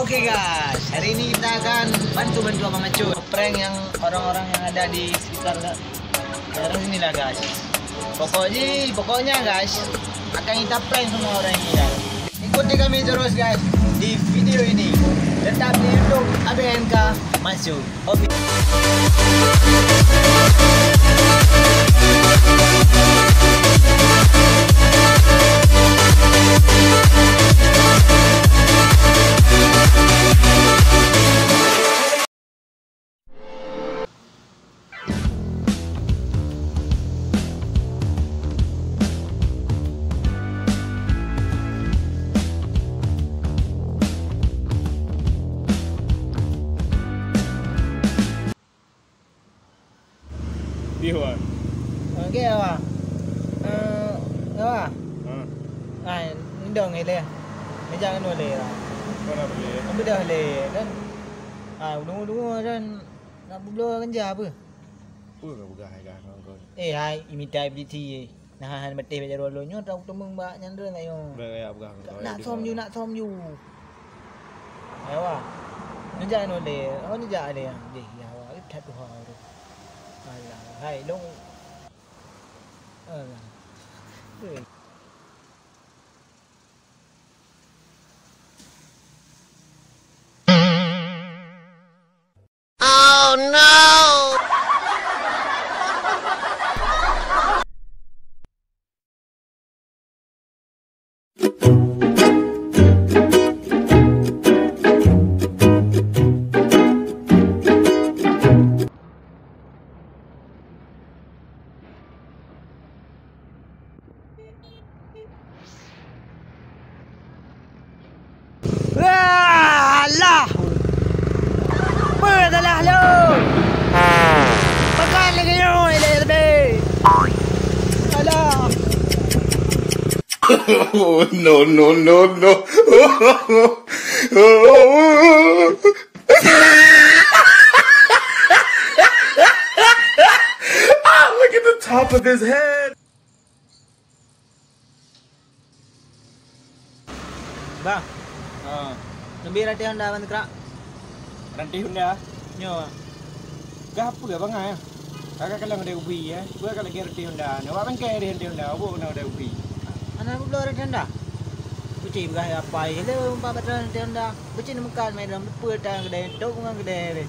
Oke guys, hari ini kita akan bantu Abang Macur prank yang orang-orang yang ada di sekitar daerah sini lah guys. Pokoknya guys, akan kita prank semua orang ini guys. Ikuti kami terus guys di video ini. Tetap di YouTube ABNK Macur. Oke. Bihuan. Okey awak. Awak. Ini dong ni le. Ni jangan le. Mana boleh? Apa dah le kan? Dungu dan nak berblur kerja apa? Apa kau buka hai kau kau? Hai, imitai BT. Nah, han betih baca rolonyo tau temung bak nyandra ngai yo. Beraya buka kau. Nak som you. Ayo ah. Ni jangan le. Oh ni jangan le. Ya awak that tu ha. Alah, hai long. Alah. Oh no! Alah. Berdalah lu. Makan lagi yo ile tadi. Alah. Oh no. Look at the top of his head. Bang. Lebih rati Honda bang krak. Nanti Honda. Nyo. Gapo ga bang ay? Kakak kalang ada ubi ya. Gua kalau gerti Honda. Nawa bang kaya di Honda. Abu na ada ubi. Anak berblur rati Honda. Buci bergaya apa ile umpa batran rati Honda. Buci nemukan main dalam depan kedai tok dengan kedai.